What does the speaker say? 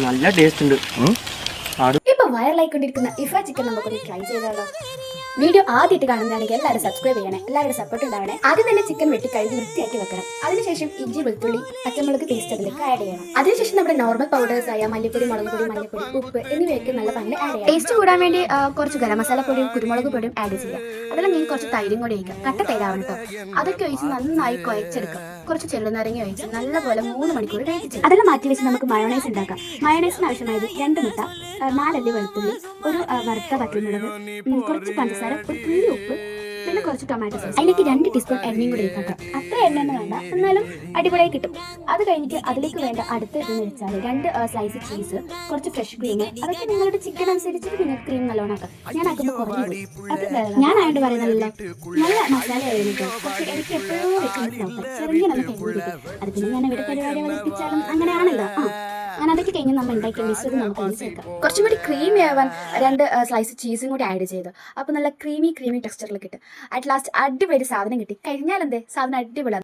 നല്ല ടേസ്റ്റ് ഉണ്ട്. ഇപ്പൊ വൈറലായിക്കൊണ്ടിരിക്കുന്ന ഇഫ ചിക്കൻ നമുക്കൊന്ന് ട്രൈ ചെയ്താലോ? വീഡിയോ ആദ്യമായിട്ട് കാണുന്നതാണെങ്കിൽ എല്ലാവരും സബ്സ്ക്രൈബ് ചെയ്യണേ, എല്ലാവരുടെ സപ്പോർട്ട് ഉണ്ടാവണേ. ആദ്യം തന്നെ ചിക്കൻ വെട്ടി കഴുകി വൃത്തിയാക്കി വെക്കണം. അതിനുശേഷം ഇഞ്ചി, വെളുത്തുള്ളി, പച്ചമുളക് പേസ്റ്റ് അതിലേക്ക് ആഡ് ചെയ്യണം. അതിനുശേഷം നമ്മുടെ നോർമൽ പൗഡേഴ്സ് ആയ മല്ലിപ്പൊടി, മുളക് പൊടി, മഞ്ഞൾപ്പൊടി, ഉപ്പ് എന്നിവയൊക്കെ നല്ല പണിയിൽ ആഡ് ചെയ്യാം. ടേസ്റ്റ് കൂടാൻ വേണ്ടി കുറച്ച് ഗരം മസാല പൊടിയും കുരുമുളക് പൊടിയും ആഡ് ചെയ്യാം. അതെല്ലാം ഞാൻ കുറച്ച് തൈരും കൂടി ഒഴിക്കാം. കട്ട തൈരാവണം കേട്ടോ. അതൊക്കെ ഒഴിച്ച് നന്നായി കുഴച്ചെടുക്കാം. കുറച്ച് ചെറുനാരങ്ങ ഒഴിച്ച് നല്ലപോലെ 3 മണിക്കൂർ വേവിച്ചെടുക്കാം. അതെല്ലാം മാറ്റി വെച്ച് നമുക്ക് മയോണൈസ് ഉണ്ടാക്കാം. മയോണൈസിന് ആവശ്യമായത് 2 മുട്ട, 4 അല്ലി വെളുത്തുള്ളി, ഒരു വറുത്ത പച്ചമുളക്, കുറച്ച് പഞ്ചസാര, ഒരു തുള്ളി ഉപ്പ്, പിന്നെ കുറച്ച് ടൊമാറ്റോ സോസ്. അതിലേക്ക് 2 ടീസ്പൂൺ എണ്ണയും കൂടി ഇരിക്കാം. അത്ര എണ്ണയൊന്നും വേണ്ട, എന്നാലും അടിപൊളിയായി കിട്ടും. അത് കഴിഞ്ഞിട്ട് അതിലേക്ക് വേണ്ട അടുത്ത ഇതെന്ന് വെച്ചാൽ 2 സ്ലൈസ് ചീസ്, കുറച്ച് ഫ്രഷ് ക്രീം. അതൊക്കെ നിങ്ങളുടെ ചിക്കൻ അനുസരിച്ച് പിന്നെ ക്രീം നല്ലോണം ആക്കാം. ഞാൻ ആക്കുമ്പോൾ കുറഞ്ഞു പോയി. അത് ഞാനായിട്ട് പറയുന്നതല്ല, നല്ല മസാല ആയിരുന്നു. പക്ഷെ എനിക്ക് എപ്പോഴും വെക്കുന്ന ചെറിയ നമുക്ക് എഴുതിയിരിക്കും. അത് പിന്നെ ഞാൻ ഇവിടെ പരിപാടി അവതരിപ്പിച്ചാലും അങ്ങനെയാണല്ലോ. അങ്ങനെ അതൊക്കെ കഴിഞ്ഞ് നമ്മൾ ഉണ്ടാക്കിയ മിശ്രിതം നമുക്ക് അതിൽ ചേർക്കാം. കുറച്ചും കൂടി ക്രീമി ആവാൻ 2 സ്ലൈസ് ചീസും കൂടി ആഡ് ചെയ്തു. അപ്പോൾ നല്ല ക്രീമി ടെക്സ്ചറിൽ കിട്ടും. അറ്റ് ലാസ്റ്റ് അടിപൊളി സാധനം കിട്ടി. കഴിഞ്ഞാൽ എന്തേ സാധനം അടിപൊളി.